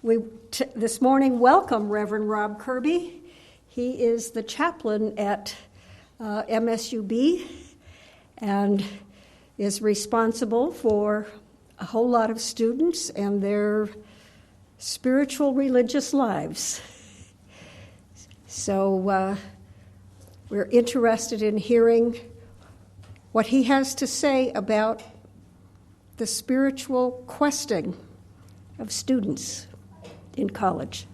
This morning welcome Reverend Rob Kirby. He is the chaplain at MSUB and is responsible for a whole lot of students and their spiritual religious lives. So we're interested in hearing what he has to say about the spiritual questing of students in college.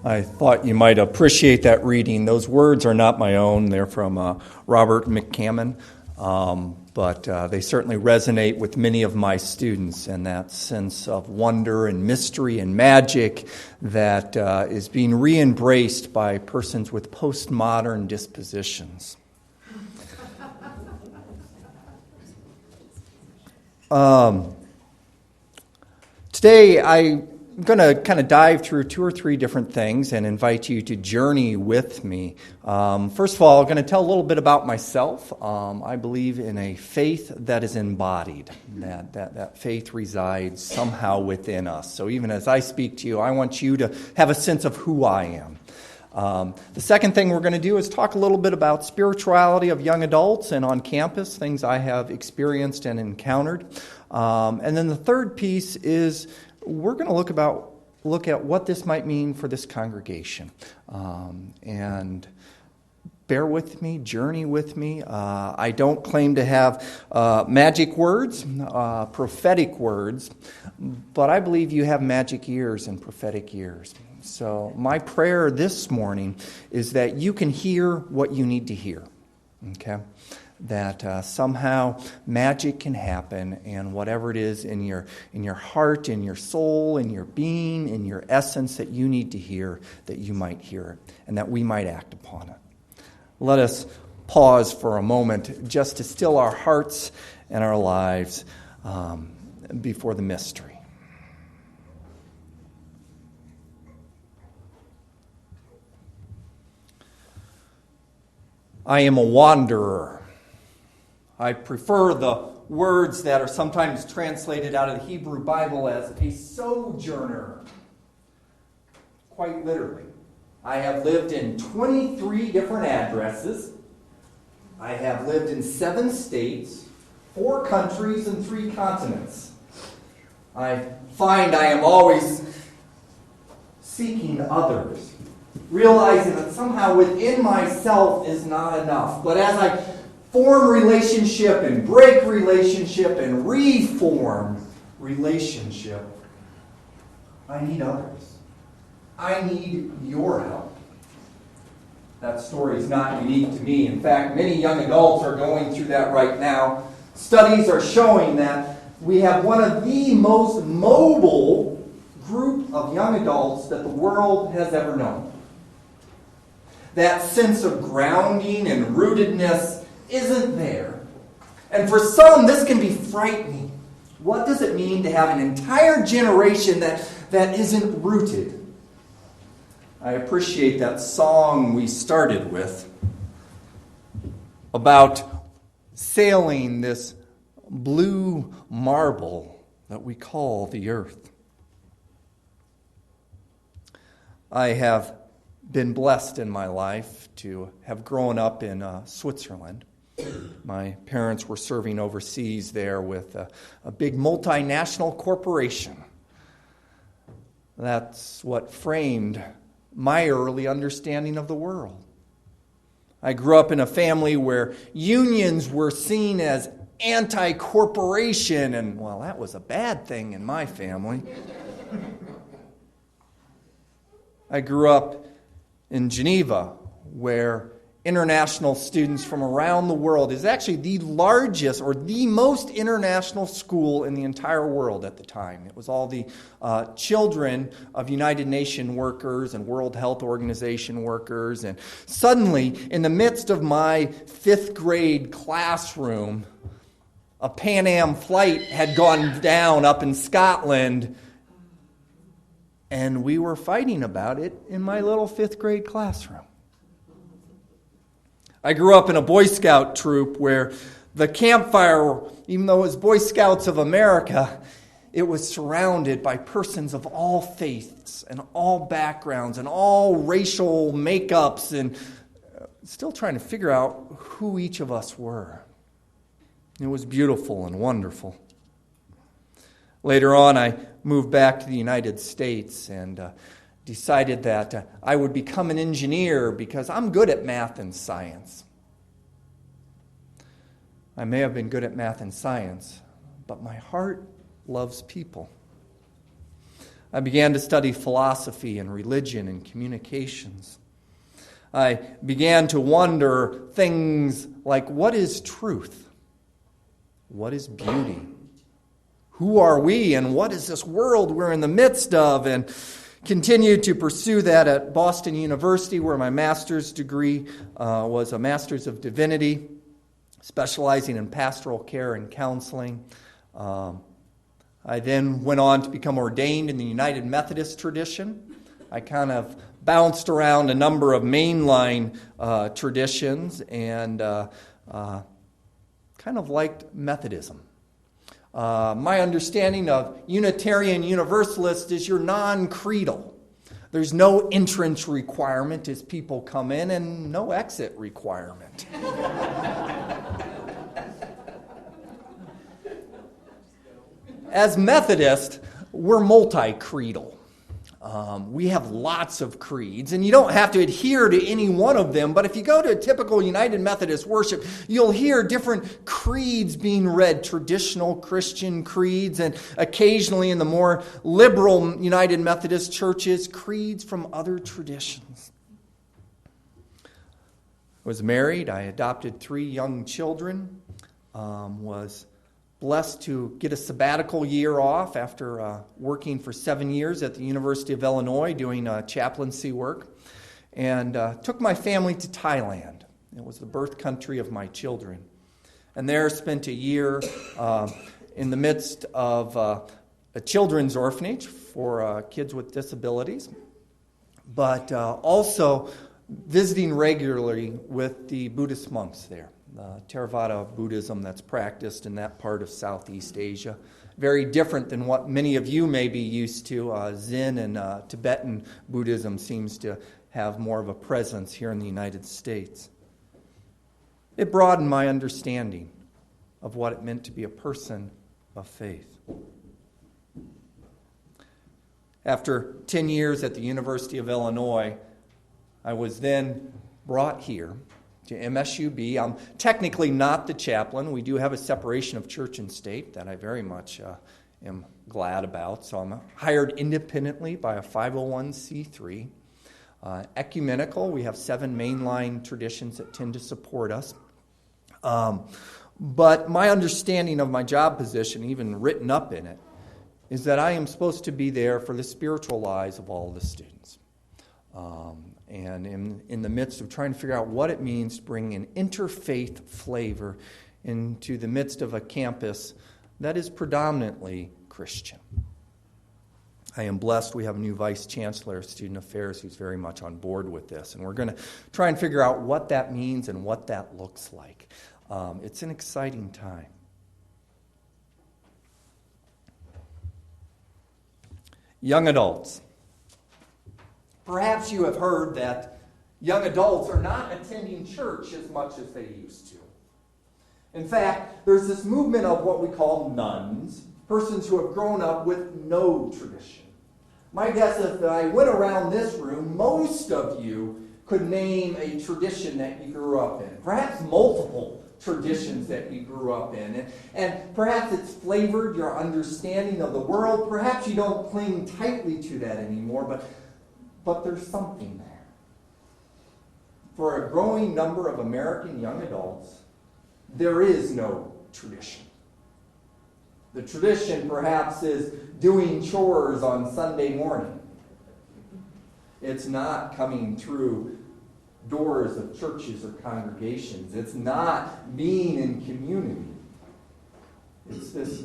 I thought you might appreciate that reading. Those words are not my own. They're from Robert McCammon, but they certainly resonate with many of my students, and that sense of wonder and mystery and magic that is being re-embraced by persons with postmodern dispositions. Today, I'm going to kind of dive through two or three different things and invite you to journey with me. First of all, I'm going to tell a little bit about myself. I believe in a faith that is embodied, that faith resides somehow within us. So even as I speak to you, I want you to have a sense of who I am. The second thing we're going to do is talk a little bit about spirituality of young adults and on campus, things I have experienced and encountered. And then the third piece is we're going to look at what this might mean for this congregation. And bear with me, journey with me. I don't claim to have magic words, prophetic words, but I believe you have magic ears and prophetic ears. So my prayer this morning is that you can hear what you need to hear, okay? That somehow magic can happen, and whatever it is in your heart, in your soul, in your being, in your essence that you need to hear, that you might hear it, and that we might act upon it. Let us pause for a moment just to still our hearts and our lives before the mystery. I am a wanderer. I prefer the words that are sometimes translated out of the Hebrew Bible as a sojourner. Quite literally. I have lived in 23 different addresses. I have lived in 7 states, 4 countries, and 3 continents. I find I am always seeking others, realizing that somehow within myself is not enough. But as I form relationship and break relationship and reform relationship, I need others. I need your help. That story is not unique to me. In fact, many young adults are going through that right now. Studies are showing that we have one of the most mobile group of young adults that the world has ever known. That sense of grounding and rootedness isn't there. And for some, this can be frightening. What does it mean to have an entire generation that isn't rooted? I appreciate that song we started with about sailing this blue marble that we call the earth. I have been blessed in my life to have grown up in Switzerland. My parents were serving overseas there with a big multinational corporation. That's what framed my early understanding of the world. I grew up in a family where unions were seen as anti-corporation, and, well, that was a bad thing in my family. I grew up in Geneva, where international students from around the world is actually the largest or the most international school in the entire world at the time. It was all the children of United Nations workers and World Health Organization workers. And suddenly, in the midst of my 5th grade classroom, a Pan Am flight had gone down up in Scotland, and we were fighting about it in my little 5th grade classroom. I grew up in a Boy Scout troop where the campfire, even though it was Boy Scouts of America, it was surrounded by persons of all faiths and all backgrounds and all racial makeups, and still trying to figure out who each of us were. It was beautiful and wonderful. Later on, I moved back to the United States and decided that I would become an engineer because I'm good at math and science. I may have been good at math and science, but my heart loves people. I began to study philosophy and religion and communications. I began to wonder things like, what is truth? What is beauty? Who are we, and what is this world we're in the midst of? And continued to pursue that at Boston University, where my master's degree was a Master's of Divinity, specializing in pastoral care and counseling. I then went on to become ordained in the United Methodist tradition. I kind of bounced around a number of mainline traditions and kind of liked Methodism. My understanding of Unitarian Universalist is you're non-creedal. There's no entrance requirement as people come in and no exit requirement. As Methodists, we're multi-creedal. We have lots of creeds, and you don't have to adhere to any one of them, but if you go to a typical United Methodist worship, you'll hear different creeds being read, traditional Christian creeds, and occasionally in the more liberal United Methodist churches, creeds from other traditions. I was married. I adopted 3 young children, was blessed to get a sabbatical year off after working for 7 years at the University of Illinois doing chaplaincy work, and took my family to Thailand. It was the birth country of my children. And there spent a year in the midst of a children's orphanage for kids with disabilities, but also visiting regularly with the Buddhist monks there. Theravada Buddhism that's practiced in that part of Southeast Asia. Very different than what many of you may be used to. Zen and Tibetan Buddhism seems to have more of a presence here in the United States. It broadened my understanding of what it meant to be a person of faith. After 10 years at the University of Illinois, I was then brought here to MSUB. I'm technically not the chaplain. We do have a separation of church and state that I very much am glad about. So I'm hired independently by a 501c3. Ecumenical, we have 7 mainline traditions that tend to support us. But my understanding of my job position, even written up in it, is that I am supposed to be there for the spiritual lives of all the students. And in the midst of trying to figure out what it means to bring an interfaith flavor into the midst of a campus that is predominantly Christian. I am blessed. We have a new Vice Chancellor of Student Affairs who's very much on board with this. And we're going to try and figure out what that means and what that looks like. It's an exciting time. Young adults. Perhaps you have heard that young adults are not attending church as much as they used to. In fact, there's this movement of what we call nuns, persons who have grown up with no tradition. My guess is that I went around this room, most of you could name a tradition that you grew up in, perhaps multiple traditions that you grew up in. And perhaps it's flavored your understanding of the world. Perhaps you don't cling tightly to that anymore, but there's something there. For a growing number of American young adults, there is no tradition. The tradition, perhaps, is doing chores on Sunday morning. It's not coming through doors of churches or congregations. It's not being in community. It's this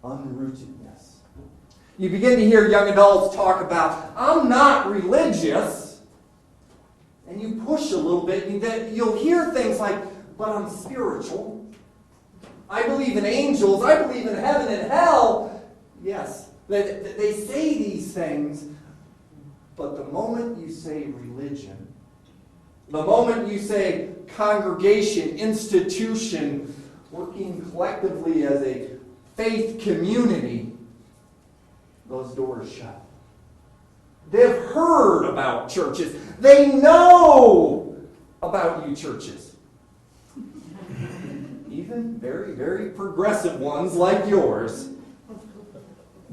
unrootedness. You begin to hear young adults talk about, I'm not religious. and you push a little bit, you'll hear things like, but I'm spiritual. I believe in angels. I believe in heaven and hell. Yes, they say these things, but the moment you say religion, the moment you say congregation, institution, working collectively as a faith community, those doors shut. They've heard about churches. They know about you churches. Even very, very progressive ones like yours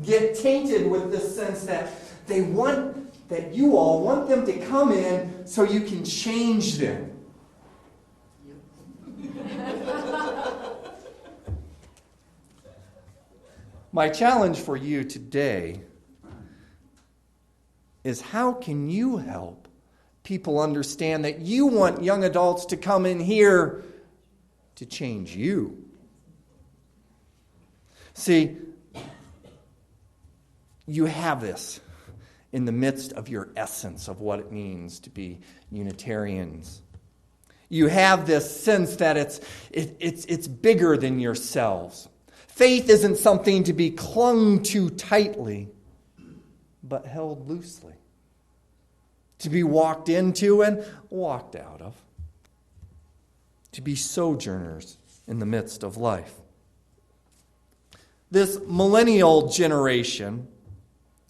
get tainted with this sense that that you all want them to come in so you can change them. My challenge for you today is, how can you help people understand that you want young adults to come in here to change you? See, you have this in the midst of your essence of what it means to be Unitarians. You have this sense that it's bigger than yourselves. Faith isn't something to be clung to tightly, but held loosely. To be walked into and walked out of. To be sojourners in the midst of life. This millennial generation,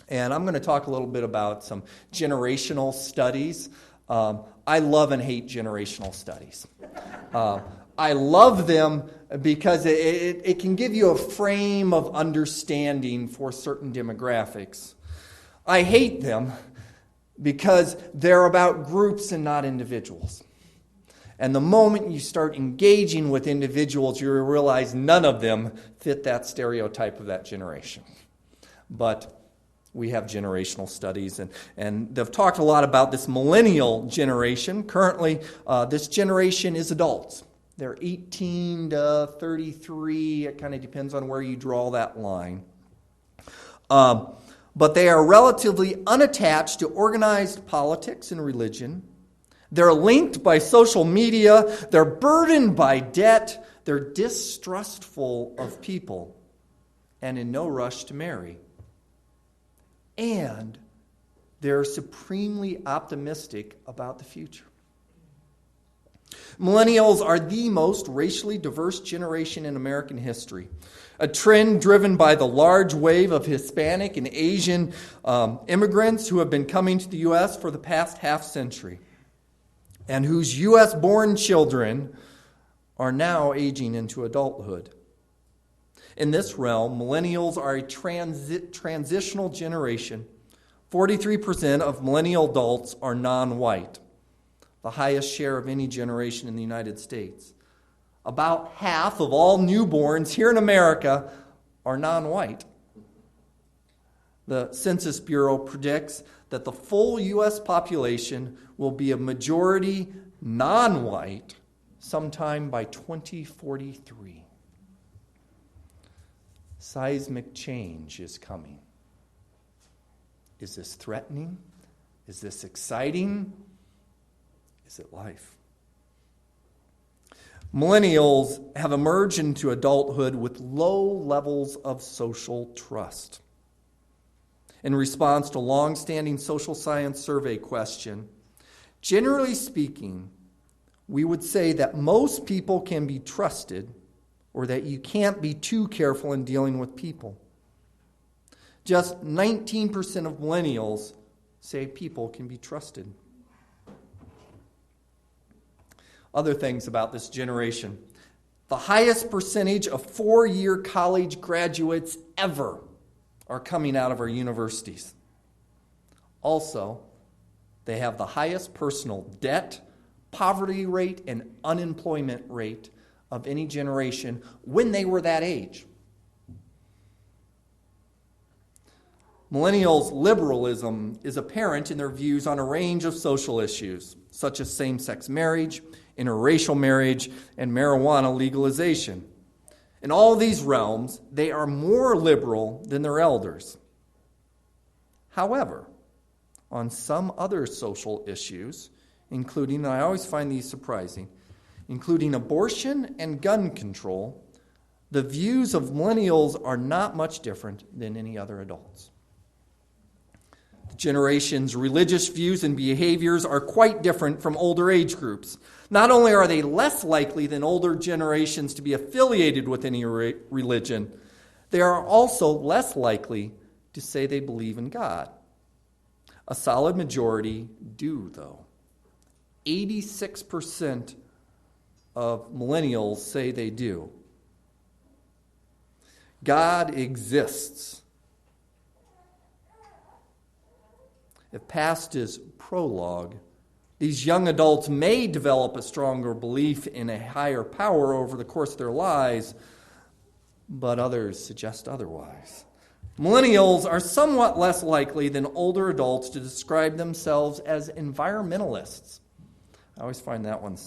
and I'm going to talk a little bit about some generational studies. I love and hate generational studies. I love them because it can give you a frame of understanding for certain demographics. I hate them because they're about groups and not individuals. And the moment you start engaging with individuals, you realize none of them fit that stereotype of that generation. But we have generational studies, and they've talked a lot about this millennial generation. Currently, this generation is adults. They're 18 to 33. It kind of depends on where you draw that line. But they are relatively unattached to organized politics and religion. They're linked by social media. They're burdened by debt. They're distrustful of people and in no rush to marry. And they're supremely optimistic about the future. Millennials are the most racially diverse generation in American history, a trend driven by the large wave of Hispanic and Asian immigrants who have been coming to the U.S. for the past half century, and whose U.S.-born children are now aging into adulthood. In this realm, millennials are a transitional generation. 43% of millennial adults are non-white, the highest share of any generation in the United States. About half of all newborns here in America are non-white. The Census Bureau predicts that the full U.S. population will be a majority non-white sometime by 2043. Seismic change is coming. Is this threatening? Is this exciting? Is it life? Millennials have emerged into adulthood with low levels of social trust. In response to a long-standing social science survey question, generally speaking, we would say that most people can be trusted, or that you can't be too careful in dealing with people. Just 19% of millennials say people can be trusted. Other things about this generation. The highest percentage of four-year college graduates ever are coming out of our universities. Also, they have the highest personal debt, poverty rate, and unemployment rate of any generation when they were that age. Millennials' liberalism is apparent in their views on a range of social issues, such as same-sex marriage, interracial marriage, and marijuana legalization. In all these realms, they are more liberal than their elders. However, on some other social issues, including, and I always find these surprising, including abortion and gun control, the views of millennials are not much different than any other adults. The generation's religious views and behaviors are quite different from older age groups. Not only are they less likely than older generations to be affiliated with any religion, they are also less likely to say they believe in God. A solid majority do, though. 86% of millennials say they do. God exists. If past is prologue, these young adults may develop a stronger belief in a higher power over the course of their lives, but others suggest otherwise. Millennials are somewhat less likely than older adults to describe themselves as environmentalists. I always find that one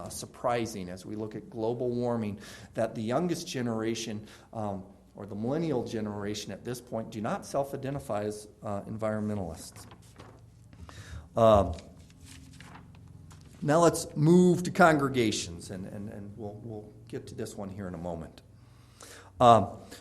surprising as we look at global warming, that the youngest generation, or the millennial generation at this point, do not self-identify as environmentalists. Now let's move to congregations, and we'll get to this one here in a moment.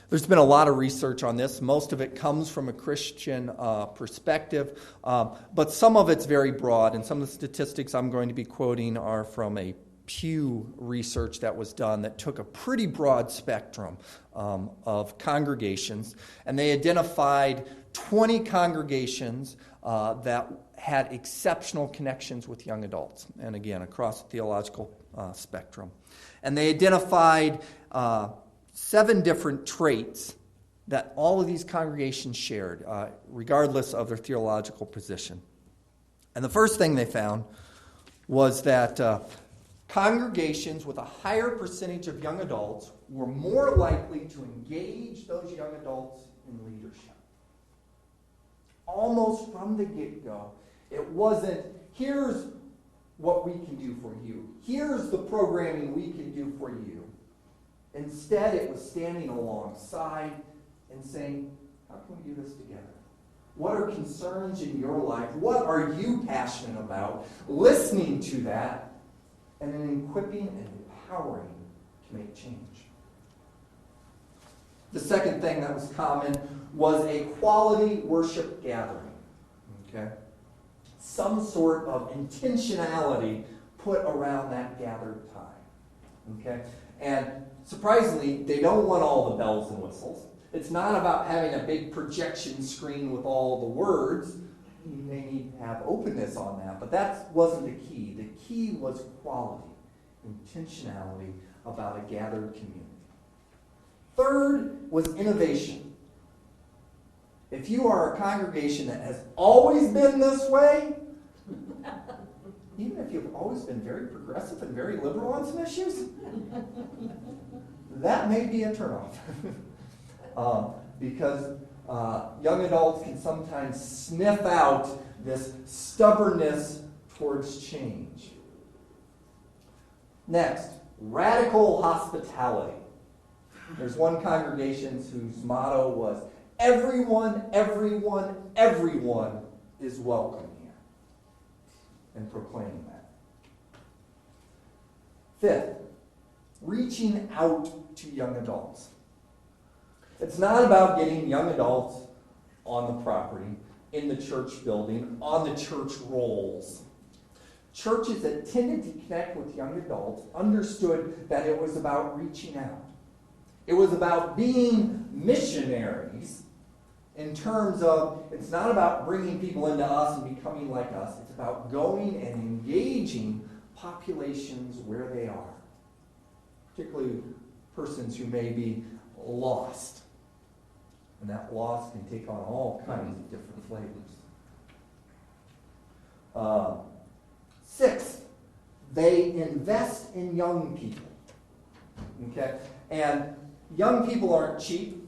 There's been a lot of research on this. Most of it comes from a Christian perspective, but some of it's very broad, and some of the statistics I'm going to be quoting are from a Pew research that was done that took a pretty broad spectrum of congregations, and they identified 20 congregations that had exceptional connections with young adults, and again, across the theological spectrum. And they identified 7 different traits that all of these congregations shared, regardless of their theological position. And the first thing they found was that congregations with a higher percentage of young adults were more likely to engage those young adults in leadership. Almost from the get-go, it wasn't, here's what we can do for you. Here's the programming we can do for you. Instead, it was standing alongside and saying, how can we do this together? What are concerns in your life? What are you passionate about? Listening to that, and then equipping and empowering to make change. The second thing that was common was a quality worship gathering. Okay? Some sort of intentionality put around that gathered time. Okay? And surprisingly, they don't want all the bells and whistles. It's not about having a big projection screen with all the words. You may need to have openness on that, but that wasn't the key. The key was quality, intentionality about a gathered community. Third was innovation. If you are a congregation that has always been this way, even if you've always been very progressive and very liberal on some issues, that may be a turnoff. Because young adults can sometimes sniff out this stubbornness towards change. Next, radical hospitality. There's one congregation whose motto was, everyone, everyone, everyone is welcome here. And proclaiming that. Fifth, reaching out to young adults. It's not about getting young adults on the property, in the church building, on the church rolls. Churches that tended to connect with young adults understood that it was about reaching out. It was about being missionaries in terms of, it's not about bringing people into us and becoming like us. It's about going and engaging populations where they are, particularly persons who may be lost. And that loss can take on all kinds of different flavors. Sixth, they invest in young people. Okay? And young people aren't cheap.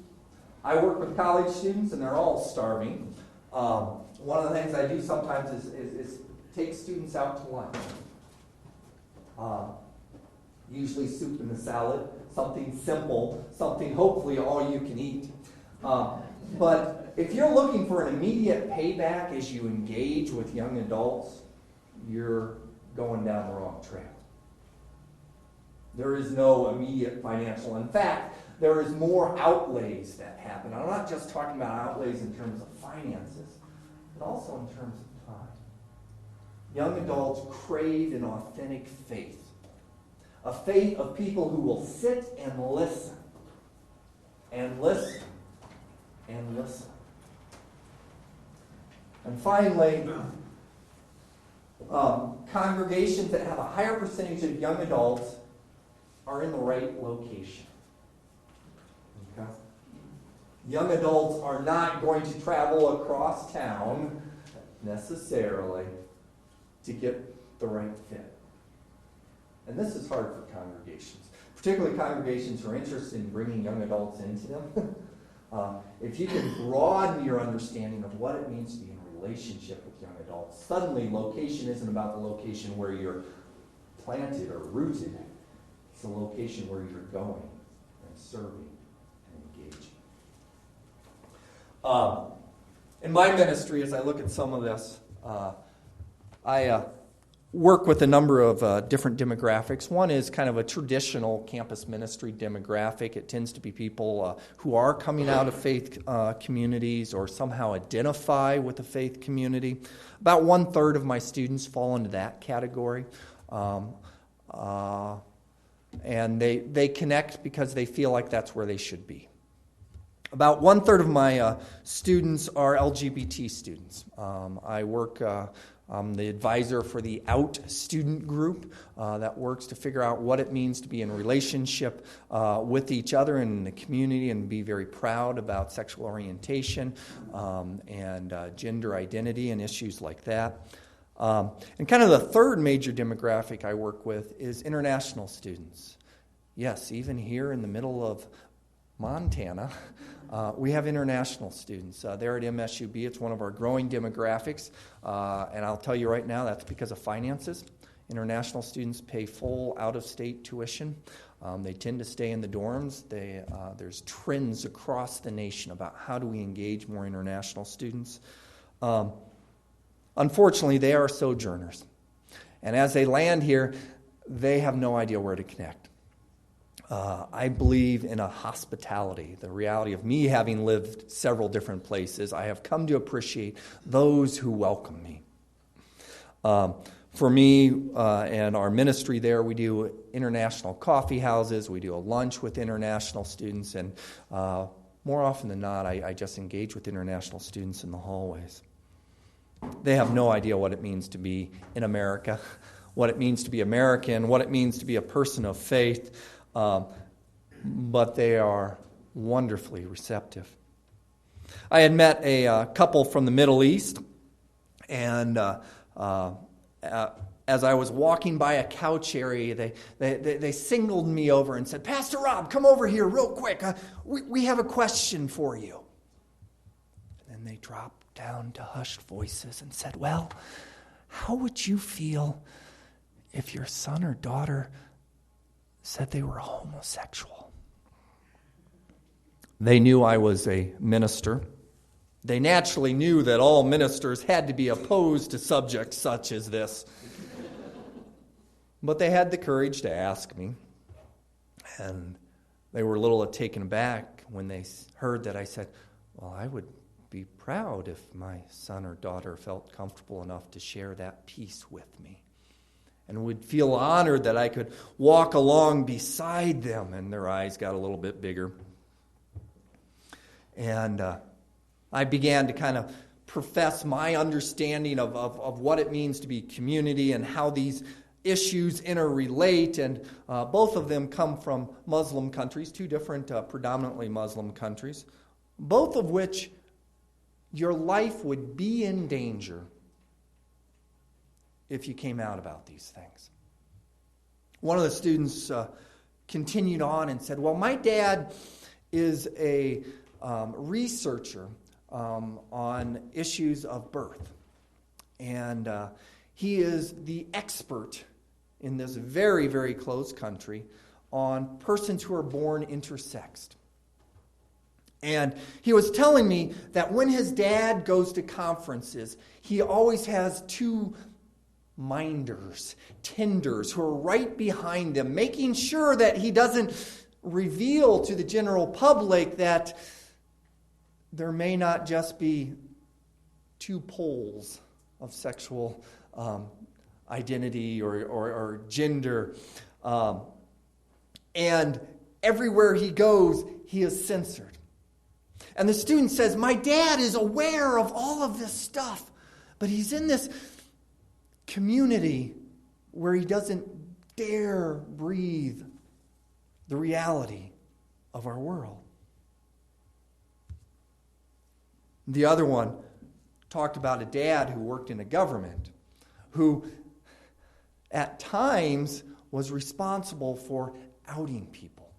I work with college students, and they're all starving. One of the things I do sometimes is take students out to lunch. Usually soup and a salad, something simple, something hopefully all you can eat. But if you're looking for an immediate payback as you engage with young adults, you're going down the wrong trail. There is no immediate financial. In fact, there is more outlays that happen. I'm not just talking about outlays in terms of finances, but also in terms of time. Young adults crave an authentic faith. A faith of people who will sit and listen. And listen. And listen. And finally, congregations that have a higher percentage of young adults are in the right location. Okay? Young adults are not going to travel across town necessarily to get the right fit. And this is hard for congregations, particularly congregations who are interested in bringing young adults into them. If you can broaden your understanding of what it means to be in a relationship with young adults, suddenly location isn't about the location where you're planted or rooted. It's the location where you're going and serving and engaging. In my ministry, as I look at some of this, I work with a number of different demographics. One is kind of a traditional campus ministry demographic. It tends to be people who are coming out of faith communities or somehow identify with the faith community. About 1/3 of my students fall into that category. And they connect because they feel like that's where they should be. About 1/3 of my students are LGBT students. I work, I'm the advisor for the OUT student group that works to figure out what it means to be in relationship with each other and in the community and be very proud about sexual orientation and gender identity and issues like that. And kind of the third major demographic I work with is international students. Yes, even here in the middle of Montana, we have international students. There at MSUB, it's one of our growing demographics. And I'll tell you right now, that's because of finances. International students pay full out-of-state tuition. They tend to stay in the dorms. There's trends across the nation about how do we engage more international students. Unfortunately, they are sojourners. And as they land here, they have no idea where to connect. I believe in a hospitality, the reality of me having lived several different places. I have come to appreciate those who welcome me. For me and our ministry there, we do international coffee houses. We do a lunch with international students. And more often than not, I just engage with international students in the hallways. They have no idea what it means to be in America, what it means to be American, what it means to be a person of faith, but they are wonderfully receptive. I had met a couple from the Middle East, and as I was walking by a couch area, they singled me over and said, "Pastor Rob, come over here real quick. We have a question for you." And they dropped down to hushed voices and said, "Well, how would you feel if your son or daughter said they were homosexual?" They knew I was a minister. They naturally knew that all ministers had to be opposed to subjects such as this. But they had the courage to ask me. And they were a little taken aback when they heard that I said, "Well, I would be proud if my son or daughter felt comfortable enough to share that piece with me, and would feel honored that I could walk along beside them." And their eyes got a little bit bigger. And I began to kind of profess my understanding of what it means to be community and how these issues interrelate. And both of them come from Muslim countries, two different predominantly Muslim countries, both of which your life would be in danger if you came out about these things. One of the students continued on and said, "Well, my dad is a researcher on issues of birth. And he is the expert in this very, very close country on persons who are born intersexed. And he was telling me that when his dad goes to conferences, he always has two minders, tenders who are right behind him, making sure that he doesn't reveal to the general public that there may not just be two poles of sexual identity or gender. And everywhere he goes, he is censored. And the student says, my dad is aware of all of this stuff, but he's in this community where he doesn't dare breathe the reality of our world. The other one talked about a dad who worked in the government, who at times was responsible for outing people.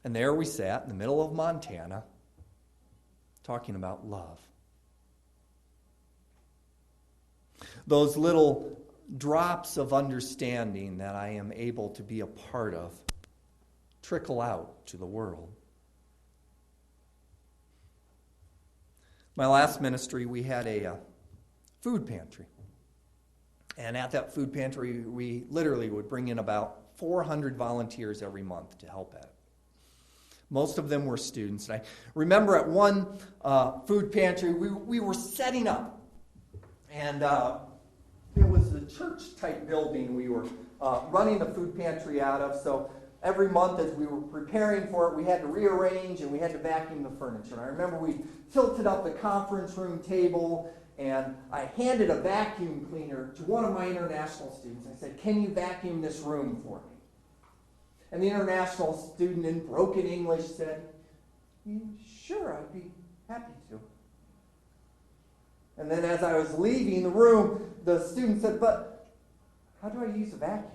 And there we sat in the middle of Montana talking about love. Those little drops of understanding that I am able to be a part of trickle out to the world. My last ministry, we had a food pantry. And at that food pantry, we literally would bring in about 400 volunteers every month to help at it. Most of them were students. And I remember at one food pantry, we were setting up. And it was a church-type building we were running the food pantry out of. So every month as we were preparing for it, we had to rearrange and we had to vacuum the furniture. And I remember we tilted up the conference room table, and I handed a vacuum cleaner to one of my international students. I said, can you vacuum this room for me? And the international student in broken English said, sure, I'd be happy to. And then as I was leaving the room, the student said, but how do I use a vacuum?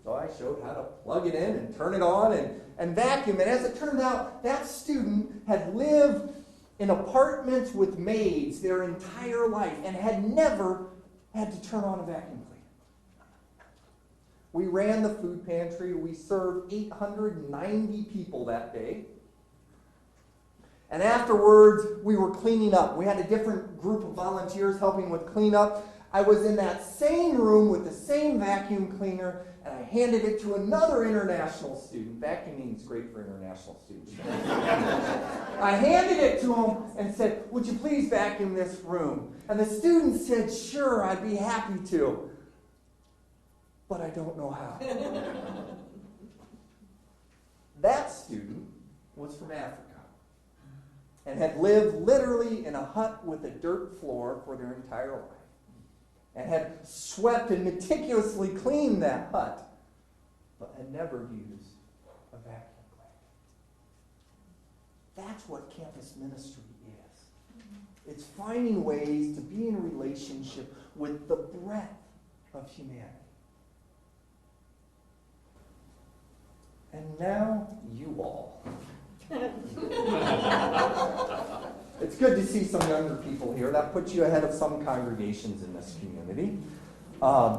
So I showed how to plug it in and turn it on and vacuum. And as it turned out, that student had lived in apartments with maids their entire life and had never had to turn on a vacuum cleaner. We ran the food pantry. We served 890 people that day. And afterwards, we were cleaning up. We had a different group of volunteers helping with cleanup. I was in that same room with the same vacuum cleaner, and I handed it to another international student. Vacuuming is great for international students. I handed it to him and said, would you please vacuum this room? And the student said, sure, I'd be happy to. But I don't know how. That student was from Africa and had lived literally in a hut with a dirt floor for their entire life, and had swept and meticulously cleaned that hut, but had never used a vacuum cleaner. That's what campus ministry is. It's finding ways to be in relationship with the breadth of humanity. And now you all. It's good to see some younger people here. That puts you ahead of some congregations in this community. I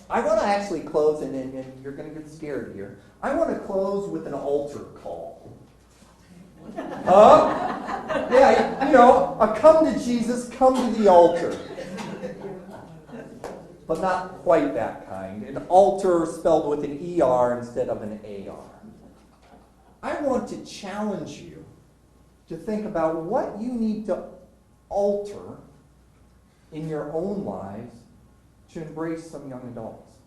want to actually close, and you're going to get scared here. I want to close with an altar call. Yeah, you know, a come to Jesus, come to the altar. But not quite that kind. An altar spelled with an ER instead of an AR. I want to challenge you to think about what you need to alter in your own lives to embrace some young adults.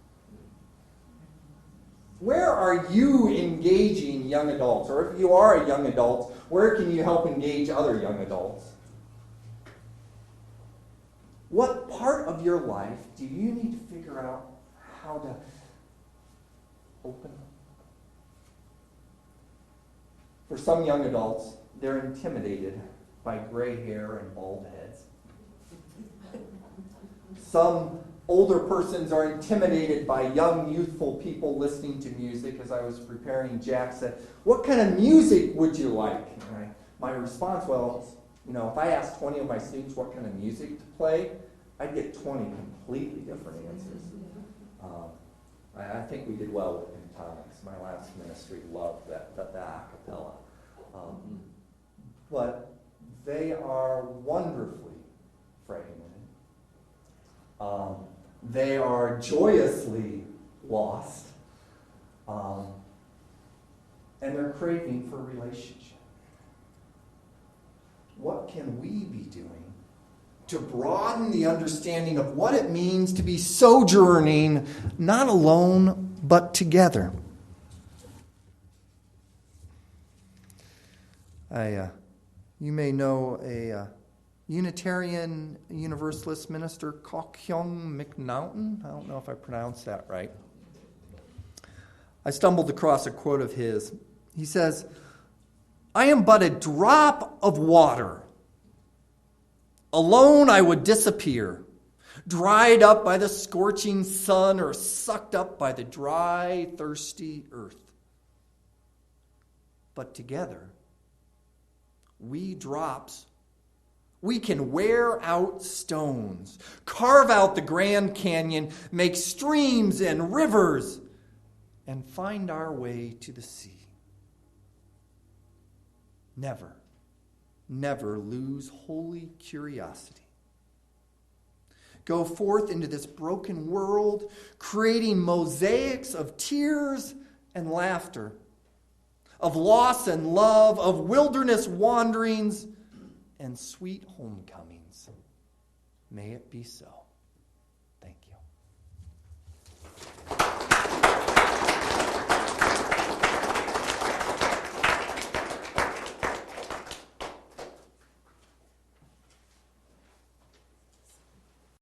Where are you engaging young adults? Or if you are a young adult, where can you help engage other young adults? What part of your life do you need to figure out how to open up? For some young adults, they're intimidated by gray hair and bald heads. Some older persons are intimidated by young, youthful people listening to music. As I was preparing, Jack said, what kind of music would you like? And my response, well, if I asked 20 of my students what kind of music to play, I'd get 20 completely different answers. I think we did well with pentatonics. My last ministry loved the a cappella. But They are wonderfully fragmented. They are joyously lost. And they're craving for relationship. What can we be doing to broaden the understanding of what it means to be sojourning, not alone, but together? You may know a Unitarian Universalist minister, Kyung McNaughton. I don't know if I pronounced that right. I stumbled across a quote of his. He says, "I am but a drop of water. Alone I would disappear, dried up by the scorching sun or sucked up by the dry, thirsty earth. But together, we drops, we can wear out stones, carve out the Grand Canyon, make streams and rivers, and find our way to the sea. Never, never lose holy curiosity. Go forth into this broken world, creating mosaics of tears and laughter, of loss and love, of wilderness wanderings and sweet homecomings. May it be so."